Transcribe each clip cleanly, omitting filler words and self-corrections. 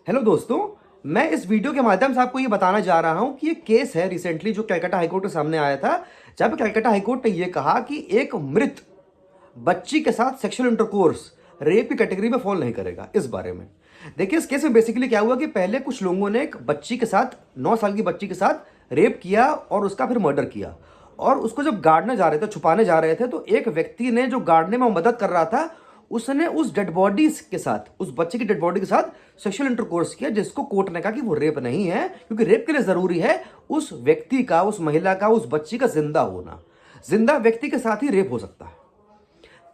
Hello दोस्तों, मैं इस वीडियो के माध्यम से आपको ये बताना जा रहा हूँ कि ये केस है रिसेंटली जो कलकत्ता हाईकोर्ट के सामने आया था, जहाँ पे कलकत्ता हाईकोर्ट ने ये कहा कि एक मृत बच्ची के साथ सेक्सुअल इंटरकोर्स रेप की कैटेगरी में फॉल नहीं करेगा। इस बारे में देखिए, इस केस में बेसिकली क्या हुआ कि पहले कुछ लोगों ने एक बच्ची के साथ 9 साल की बच्ची के साथ रेप किया और उसका फिर मर्डर किया, और उसको जब गाड़ने जा रहे थे, छुपाने जा रहे थे, तो एक व्यक्ति ने जो गाड़ने में मदद कर रहा था उसने उस डेड बॉडी के साथ, उस बच्चे की डेड बॉडी के साथ सेक्सुअल इंटरकोर्स किया, जिसको कोर्ट ने कहा कि वो रेप नहीं है, क्योंकि रेप के लिए जरूरी है उस व्यक्ति का, उस महिला का, उस बच्ची का जिंदा होना। जिंदा व्यक्ति के साथ ही रेप हो सकता है।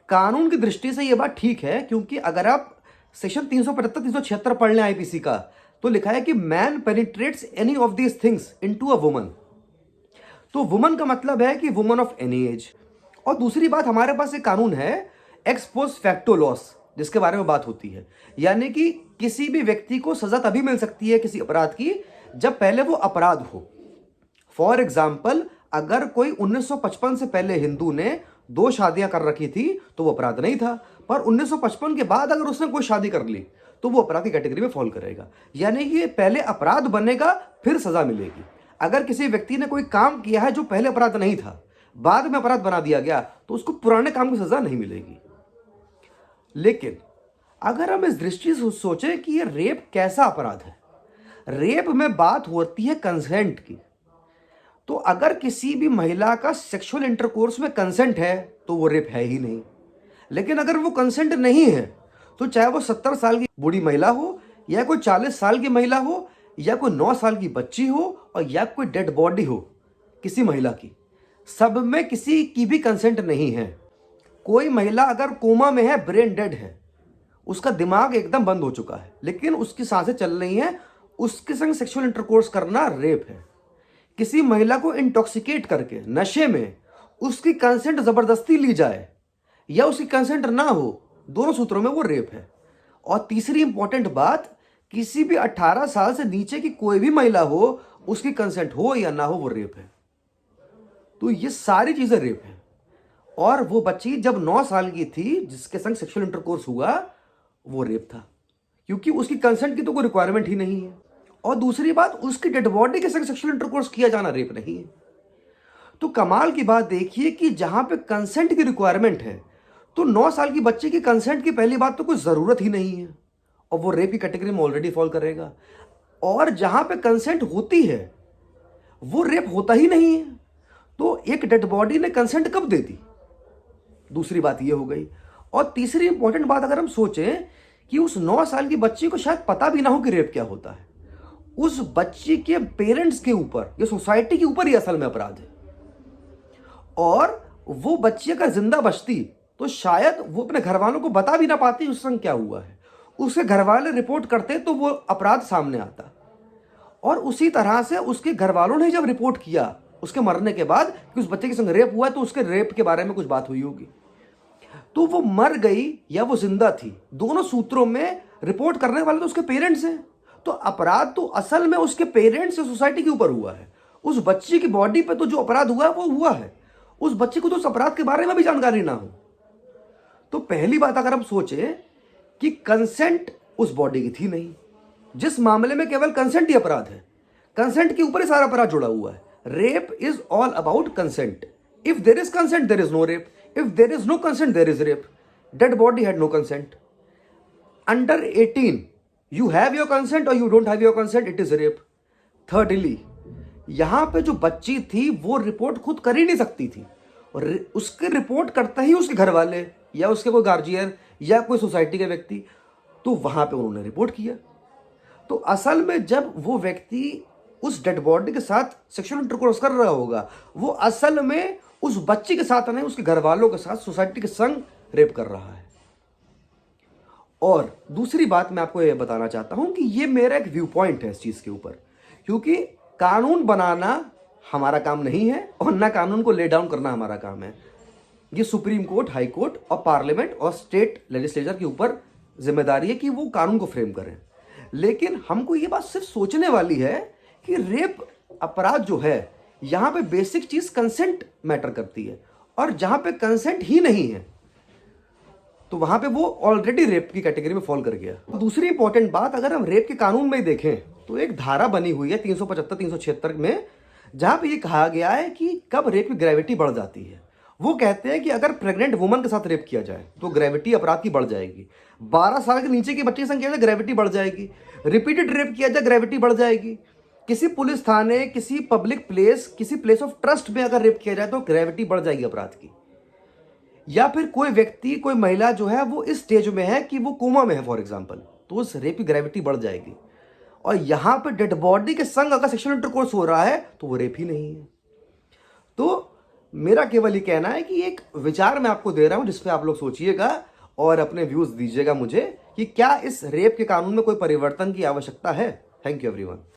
कानून की दृष्टि से यह बात ठीक है, क्योंकि अगर आप सेक्शन 375 376 पढ़ लें आईपीसी का, तो लिखा है कि man penetrates any of these things into a woman. तो वुमन का मतलब है कि वुमन ऑफ एनी एज। और दूसरी बात, हमारे पास एक कानून है एक्स पोस्ट फैक्टो लॉस, जिसके बारे में बात होती है, यानी कि किसी भी व्यक्ति को सजा तभी मिल सकती है किसी अपराध की जब पहले वो अपराध हो। फॉर एग्जाम्पल, अगर कोई 1955 से पहले हिंदू ने 2 शादियां कर रखी थी तो वो अपराध नहीं था, पर 1955 के बाद अगर उसने कोई शादी कर ली तो वो अपराध की कैटेगरी में फॉल करेगा। यानी कि पहले अपराध बनेगा फिर सजा मिलेगी। अगर किसी व्यक्ति ने कोई काम किया है जो पहले अपराध नहीं था, बाद में अपराध बना दिया गया, तो उसको पुराने काम की सजा नहीं मिलेगी। लेकिन अगर हम इस दृष्टि से सोचें कि ये रेप कैसा अपराध है, रेप में बात होती है कंसेंट की। तो अगर किसी भी महिला का सेक्सुअल इंटरकोर्स में कंसेंट है तो वो रेप है ही नहीं। लेकिन अगर वो कंसेंट नहीं है, तो चाहे वो 70 साल की बूढ़ी महिला हो, या कोई 40 साल की महिला हो, या कोई 9 साल की बच्ची हो, और या कोई डेड बॉडी हो किसी महिला की, सब में किसी की भी कंसेंट नहीं है। कोई महिला अगर कोमा में है, ब्रेन डेड है, उसका दिमाग एकदम बंद हो चुका है, लेकिन उसकी सांसें चल रही हैं, उसके संग सेक्सुअल इंटरकोर्स करना रेप है। किसी महिला को इंटॉक्सिकेट करके नशे में उसकी कंसेंट जबरदस्ती ली जाए या उसकी कंसेंट ना हो, दोनों सूत्रों में वो रेप है। और तीसरी इंपॉर्टेंट बात, किसी भी 18 साल से नीचे की कोई भी महिला हो, उसकी कंसेंट हो या ना हो, वो रेप है। तो ये सारी चीजें रेप है। और वो बच्ची जब 9 साल की थी जिसके संग सेक्सुअल इंटरकोर्स हुआ, वो रेप था, क्योंकि उसकी कंसेंट की तो कोई रिक्वायरमेंट ही नहीं है। और दूसरी बात, उसकी डेड बॉडी के संग सेक्सुअल इंटरकोर्स किया जाना रेप नहीं है। तो कमाल की बात देखिए कि जहां पे कंसेंट की रिक्वायरमेंट है, तो 9 साल की बच्चे की कंसेंट की पहली बात तो कोई जरूरत ही नहीं है, और वो रेप की कैटेगरी में ऑलरेडी फॉल करेगा। और जहां पे कंसेंट होती है वो रेप होता ही नहीं है, तो एक डेड बॉडी ने कंसेंट कब दे दी? दूसरी बात ये हो गई। और तीसरी इंपॉर्टेंट बात, अगर हम सोचें कि उस 9 साल की बच्ची को शायद पता भी ना हो कि रेप क्या होता है, उस बच्ची के पेरेंट्स के ऊपर या सोसाइटी के ऊपर ही असल में अपराध है। और वो बच्ची अगर जिंदा बचती तो शायद वो अपने घर वालों को बता भी ना पाती उस संग क्या हुआ है। उसके घर वाले रिपोर्ट करते तो वो अपराध सामने आता। और उसी तरह से उसके घर वालों ने जब रिपोर्ट किया उसके मरने के बाद कि उस बच्चे के संग रेप हुआ है, तो उसके रेप के बारे में कुछ बात हुई होगी। तो वो मर गई या वो जिंदा थी, दोनों सूत्रों में रिपोर्ट करने वाले तो उसके पेरेंट्स हैं। तो अपराध तो असल में उसके पेरेंट्स या सोसाइटी के ऊपर हुआ है। उस बच्ची की बॉडी पे तो जो अपराध हुआ है वो हुआ है, उस बच्चे को तो उस अपराध के बारे में भी जानकारी ना हो। तो पहली बात, अगर हम सोचें कि कंसेंट उस बॉडी की थी नहीं, जिस मामले में केवल कंसेंट ही अपराध है, कंसेंट के ऊपर ही सारा अपराध जुड़ा हुआ है। Rape is all about consent. If there is consent there is no rape, if there is no consent there is rape. Dead body had no consent. Under 18 you have your consent और you don't have your consent, it is rape. Thirdly, यहां पे जो बच्ची थी वो report खुद कर ही नहीं सकती थी, और उसके रिपोर्ट करता ही उसके घर वाले या उसके कोई गार्जियन या कोई सोसाइटी के व्यक्ति, तो वहां पे उन्होंने रिपोर्ट किया। तो असल में जब वो व्यक्ति उस डेड बॉडी के साथ सेक्सुअल इंटरकोर्स कर रहा होगा, वो असल में उस बच्ची के साथ नहीं, उसके घर वालों के साथ, सोसाइटी के संग रेप कर रहा है। और दूसरी बात मैं आपको यह बताना चाहता हूं कि ये मेरा एक व्यू पॉइंट है इस चीज के ऊपर, क्योंकि कानून बनाना हमारा काम नहीं है और ना कानून को ले डाउन करना हमारा काम है। ये सुप्रीम कोर्ट, हाई कोर्ट और पार्लियामेंट और स्टेट लेजिस्लेचर के ऊपर जिम्मेदारी है कि वो कानून को फ्रेम करें। लेकिन हमको ये बात सिर्फ सोचने वाली है कि रेप अपराध जो है, यहां पे बेसिक चीज कंसेंट मैटर करती है, और जहां पे कंसेंट ही नहीं है तो वहां पे वो ऑलरेडी रेप की कैटेगरी में फॉल कर गया। दूसरी इंपॉर्टेंट बात, अगर हम रेप के कानून में ही देखें तो एक धारा बनी हुई है 375 376 में, जहां पे ये कहा गया है कि कब रेप की ग्रेविटी बढ़ जाती है। वो कहते हैं कि अगर प्रेग्नेंट वुमन के साथ रेप किया जाए तो ग्रेविटी अपराध की बढ़ जाएगी, 12 साल के नीचे की बच्चे की संख्या में ग्रेविटी बढ़ जाएगी, रिपीटेड रेप किया जाए ग्रेविटी बढ़ जाएगी, किसी पुलिस थाने, किसी पब्लिक प्लेस, किसी प्लेस ऑफ ट्रस्ट में अगर रेप किया जाए तो ग्रेविटी बढ़ जाएगी अपराध की, या फिर कोई व्यक्ति, कोई महिला जो है वो इस स्टेज में है कि वो कोमा में है फॉर एग्जांपल, तो उस रेप की ग्रेविटी बढ़ जाएगी। और यहां पे डेड बॉडी के संग अगर सेक्सुअल इंटरकोर्स हो रहा है तो वो रेप ही नहीं है। तो मेरा केवल ये कहना है कि एक विचार मैं आपको दे रहा हूं जिसपे आप लोग सोचिएगा और अपने व्यूज दीजिएगा मुझे कि क्या इस रेप के कानून में कोई परिवर्तन की आवश्यकता है। Thank you everyone.